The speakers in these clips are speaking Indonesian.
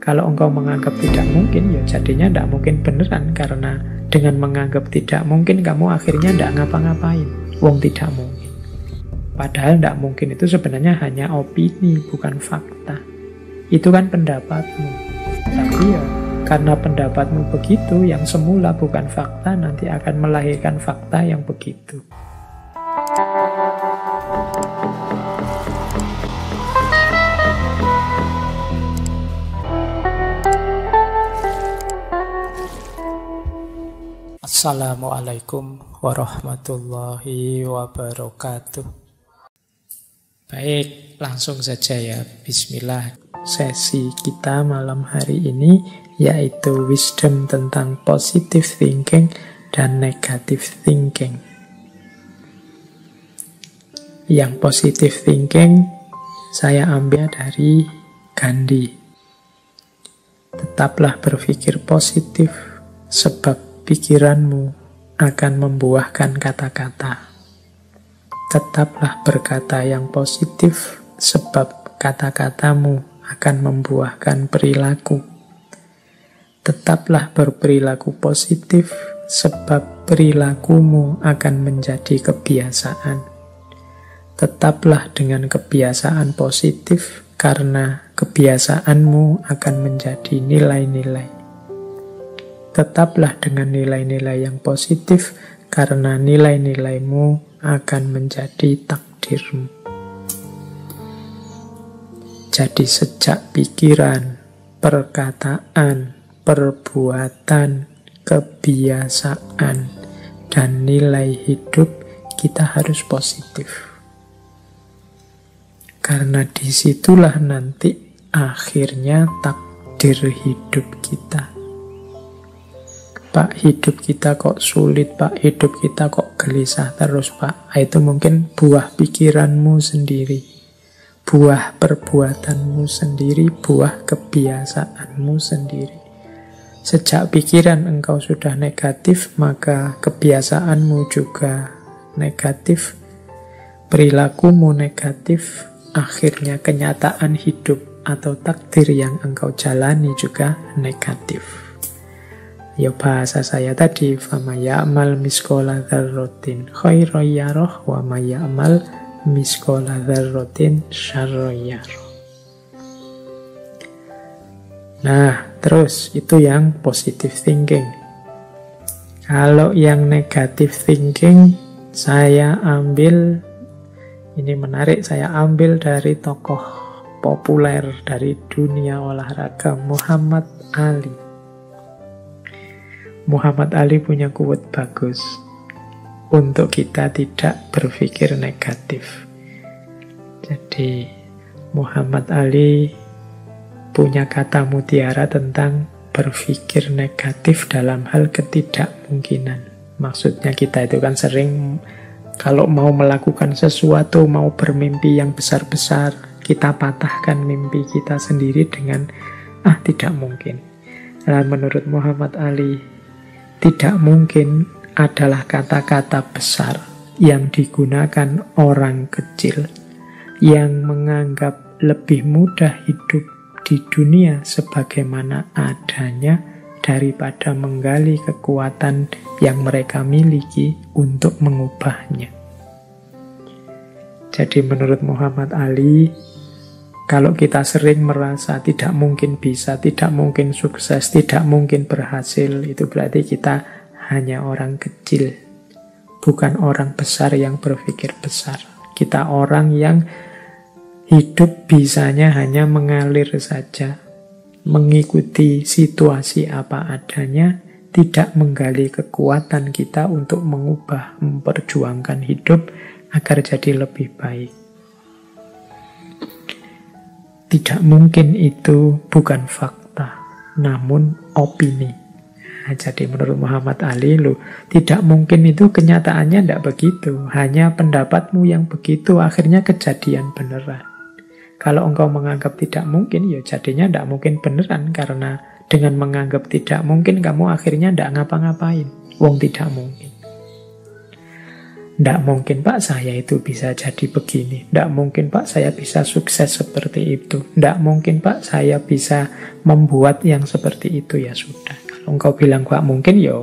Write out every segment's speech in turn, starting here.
Kalau engkau menganggap tidak mungkin, ya jadinya tidak mungkin beneran. Karena dengan menganggap tidak mungkin, kamu akhirnya tidak ngapa-ngapain. Wong tidak mungkin. Padahal tidak mungkin itu sebenarnya hanya opini, bukan fakta. Itu kan pendapatmu. Tapi ya, karena pendapatmu begitu, yang semula bukan fakta, nanti akan melahirkan fakta yang begitu. Assalamualaikum warahmatullahi wabarakatuh. Baik, langsung saja ya. Bismillah. Sesi kita malam hari ini yaitu wisdom tentang positive thinking dan negative thinking. Yang positive thinking saya ambil dari Gandhi. Tetaplah berpikir positif sebab pikiranmu akan membuahkan kata-kata. Tetaplah berkata yang positif sebab kata-katamu akan membuahkan perilaku. Tetaplah berperilaku positif sebab perilakumu akan menjadi kebiasaan. Tetaplah dengan kebiasaan positif karena kebiasaanmu akan menjadi nilai-nilai. Tetaplah dengan nilai-nilai yang positif karena nilai-nilaimu akan menjadi takdirmu. Jadi sejak pikiran, perkataan, perbuatan, kebiasaan, dan nilai hidup kita harus positif. Karena disitulah nanti akhirnya takdir hidup kita. Pak, hidup kita kok sulit, Pak, hidup kita kok gelisah terus, Pak. Itu mungkin buah pikiranmu sendiri, buah perbuatanmu sendiri, buah kebiasaanmu sendiri. Sejak pikiran engkau sudah negatif, maka kebiasaanmu juga negatif, perilakumu negatif, akhirnya kenyataan hidup atau takdir yang engkau jalani juga negatif. Ya bahasa saya tadi, fama ya'mal miskola dzarratin khairan yarah wa ma ya'mal miskola dzarratin syarran yarah. Nah, terus itu yang positive thinking. Kalau yang negative thinking, saya ambil, ini menarik, saya ambil dari tokoh populer dari dunia olahraga, Muhammad Ali. Muhammad Ali punya quote bagus untuk kita tidak berpikir negatif. Jadi Muhammad Ali punya kata mutiara tentang berpikir negatif dalam hal ketidakmungkinan. Maksudnya kita itu kan sering kalau mau melakukan sesuatu, mau bermimpi yang besar-besar, kita patahkan mimpi kita sendiri dengan tidak mungkin. Nah, menurut Muhammad Ali, tidak mungkin adalah kata-kata besar yang digunakan orang kecil yang menganggap lebih mudah hidup di dunia sebagaimana adanya daripada menggali kekuatan yang mereka miliki untuk mengubahnya. Jadi menurut Muhammad Ali, kalau kita sering merasa tidak mungkin bisa, tidak mungkin sukses, tidak mungkin berhasil, itu berarti kita hanya orang kecil, bukan orang besar yang berpikir besar. Kita orang yang hidup bisanya hanya mengalir saja, mengikuti situasi apa adanya, tidak menggali kekuatan kita untuk mengubah, memperjuangkan hidup agar jadi lebih baik. Tidak mungkin itu bukan fakta, namun opini. Nah, jadi menurut Muhammad Ali, tidak mungkin itu kenyataannya tidak begitu. Hanya pendapatmu yang begitu, akhirnya kejadian beneran. Kalau engkau menganggap tidak mungkin, ya jadinya tidak mungkin beneran. Karena dengan menganggap tidak mungkin, kamu akhirnya tidak ngapa-ngapain. Wong tidak mungkin. Nggak mungkin Pak saya itu bisa jadi begini. Nggak mungkin Pak saya bisa sukses seperti itu. Nggak mungkin Pak saya bisa membuat yang seperti itu. Ya sudah. Kalau engkau bilang Pak mungkin, ya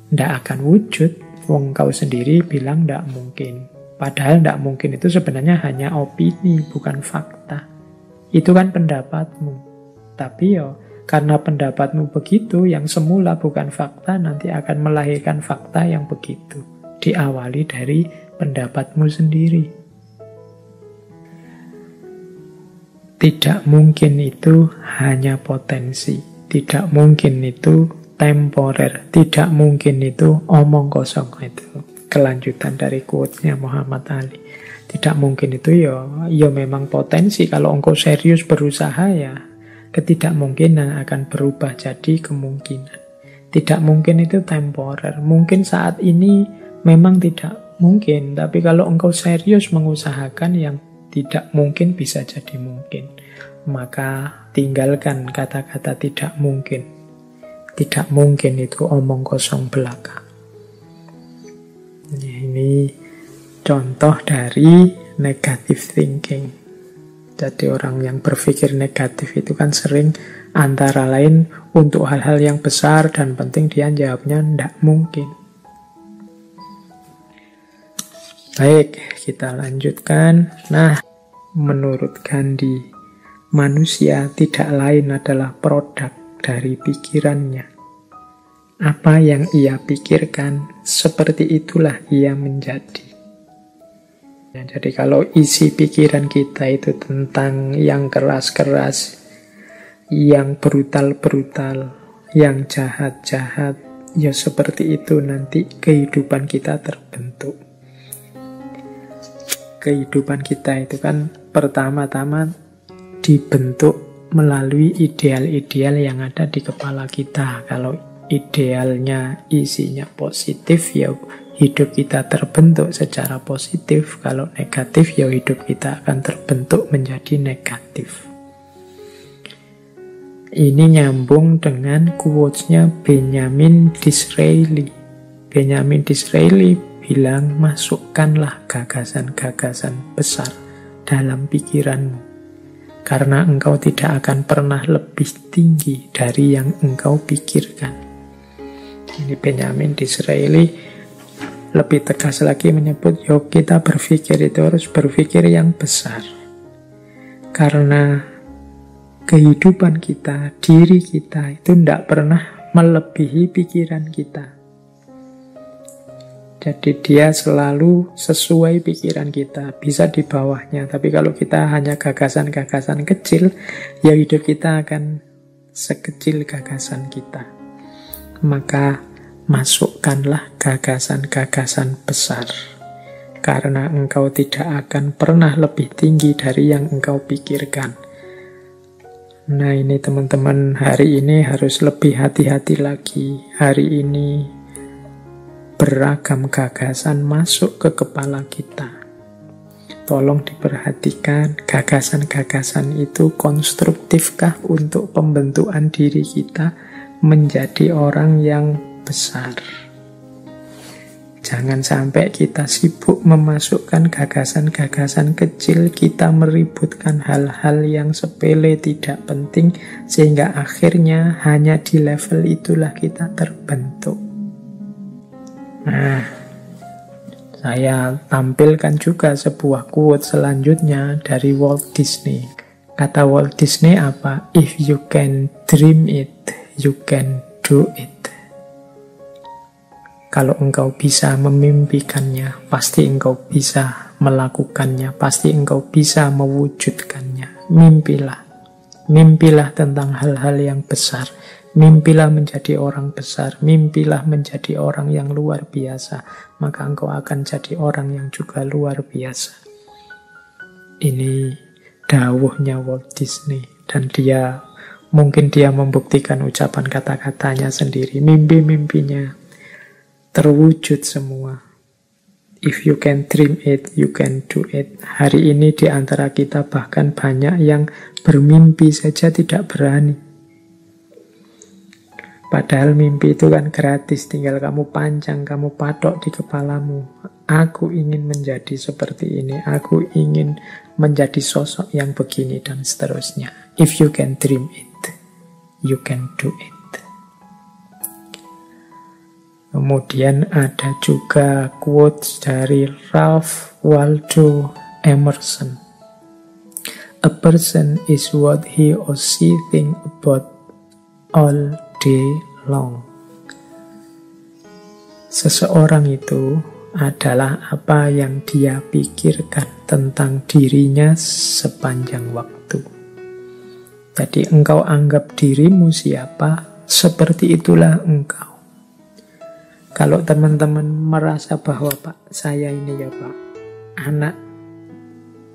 nggak akan wujud. Wong kau sendiri bilang nggak mungkin. Padahal nggak mungkin itu sebenarnya hanya opini, bukan fakta. Itu kan pendapatmu. Tapi ya karena pendapatmu begitu, yang semula bukan fakta nanti akan melahirkan fakta yang begitu. Diawali dari pendapatmu sendiri. Tidak mungkin itu hanya potensi. Tidak mungkin itu temporer. Tidak mungkin itu omong kosong. Itu kelanjutan dari quote-nya Muhammad Ali. Tidak mungkin itu ya memang potensi. Kalau engkau serius berusaha, ya ketidakmungkinan akan berubah jadi kemungkinan. Tidak mungkin itu temporer. Mungkin saat ini memang tidak mungkin, tapi kalau engkau serius mengusahakan, yang tidak mungkin bisa jadi mungkin. Maka tinggalkan kata-kata tidak mungkin. Tidak mungkin itu omong kosong belaka. Ini contoh dari negative thinking. Jadi orang yang berpikir negatif itu kan sering antara lain untuk hal-hal yang besar dan penting dia jawabnya tidak mungkin. Baik, kita lanjutkan. Nah, menurut Gandhi, manusia tidak lain adalah produk dari pikirannya. Apa yang ia pikirkan, seperti itulah ia menjadi. Ya, jadi kalau isi pikiran kita itu tentang yang keras-keras, yang brutal-brutal, yang jahat-jahat, ya seperti itu nanti kehidupan kita terbentuk. Kehidupan kita itu kan pertama-tama dibentuk melalui ideal-ideal yang ada di kepala kita. Kalau idealnya isinya positif, ya hidup kita terbentuk secara positif. Kalau negatif, ya hidup kita akan terbentuk menjadi negatif. Ini nyambung dengan quotes-nya Benjamin Disraeli. Benjamin Disraeli bilang, masukkanlah gagasan-gagasan besar dalam pikiranmu. Karena engkau tidak akan pernah lebih tinggi dari yang engkau pikirkan. Ini Benjamin Disraeli lebih tegas lagi menyebut, yuk kita berpikir itu harus berpikir yang besar. Karena kehidupan kita, diri kita itu tidak pernah melebihi pikiran kita. Jadi dia selalu sesuai pikiran kita, bisa di bawahnya. Tapi kalau kita hanya gagasan-gagasan kecil, ya hidup kita akan sekecil gagasan kita. Maka masukkanlah gagasan-gagasan besar. Karena engkau tidak akan pernah lebih tinggi dari yang engkau pikirkan. Nah ini teman-teman, hari ini harus lebih hati-hati lagi. Hari ini beragam gagasan masuk ke kepala kita. Tolong diperhatikan, gagasan-gagasan itu konstruktifkah untuk pembentukan diri kita menjadi orang yang besar. Jangan sampai kita sibuk memasukkan gagasan-gagasan kecil, kita meributkan hal-hal yang sepele tidak penting, sehingga akhirnya hanya di level itulah kita terbentuk. Nah, saya tampilkan juga sebuah quote selanjutnya dari Walt Disney. Kata Walt Disney apa? If you can dream it, you can do it. Kalau engkau bisa memimpikannya, pasti engkau bisa melakukannya, pasti engkau bisa mewujudkannya. Mimpilah. Mimpilah tentang hal-hal yang besar. Mimpilah menjadi orang besar, mimpilah menjadi orang yang luar biasa, maka engkau akan jadi orang yang juga luar biasa. Ini dawuhnya Walt Disney, dan mungkin dia membuktikan ucapan kata-katanya sendiri. Mimpi-mimpinya terwujud semua. If you can dream it, you can do it. Hari ini di antara kita bahkan banyak yang bermimpi saja tidak berani. Padahal mimpi itu kan gratis, tinggal kamu pancang, kamu patok di kepalamu. Aku ingin menjadi seperti ini, aku ingin menjadi sosok yang begini, dan seterusnya. If you can dream it, you can do it. Kemudian ada juga quotes dari Ralph Waldo Emerson. A person is what he or she think about all day long. Seseorang itu adalah apa yang dia pikirkan tentang dirinya sepanjang waktu. Jadi engkau anggap dirimu siapa, seperti itulah engkau. Kalau teman-teman merasa bahwa Pak, saya ini ya Pak, anak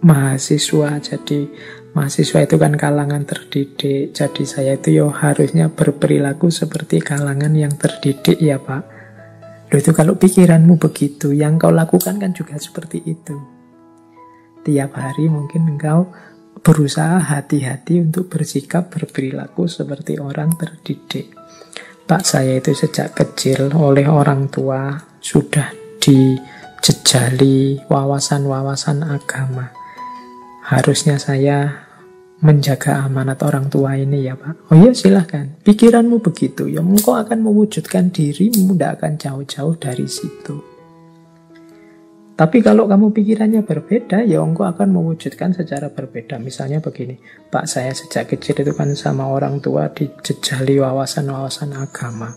mahasiswa, jadi mahasiswa itu kan kalangan terdidik, jadi saya itu ya harusnya berperilaku seperti kalangan yang terdidik ya Pak. Loh, itu kalau pikiranmu begitu, yang kau lakukan kan juga seperti itu. Tiap hari mungkin engkau berusaha hati-hati untuk bersikap, berperilaku seperti orang terdidik. Pak, saya itu sejak kecil oleh orang tua sudah dijejali wawasan-wawasan agama. Harusnya saya menjaga amanat orang tua ini ya Pak. Oh iya silahkan, pikiranmu begitu, ya engkau akan mewujudkan dirimu, tidak akan jauh-jauh dari situ. Tapi kalau kamu pikirannya berbeda, ya engkau akan mewujudkan secara berbeda. Misalnya begini, Pak, saya sejak kecil itu kan sama orang tua dijejali wawasan-wawasan agama.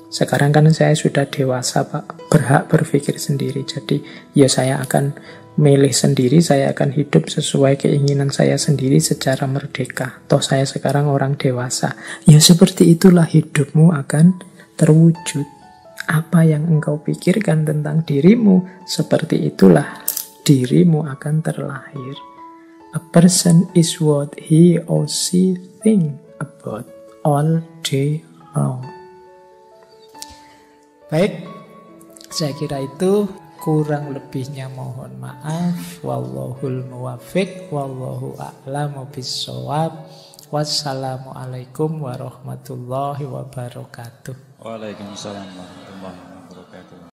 Sekarang kan saya sudah dewasa Pak, berhak berpikir sendiri. Jadi ya saya akan milih sendiri, saya akan hidup sesuai keinginan saya sendiri secara merdeka. Toh saya sekarang orang dewasa. Ya seperti itulah hidupmu akan terwujud. Apa yang engkau pikirkan tentang dirimu, seperti itulah dirimu akan terlahir. A person is what he or she think about all day long. Baik, saya kira itu. Kurang lebihnya mohon maaf. Wallahul muwaffiq, wallahu a'lamu bissawab. Wassalamualaikum warahmatullahi wabarakatuh. Waalaikumsalam warahmatullahi wabarakatuh.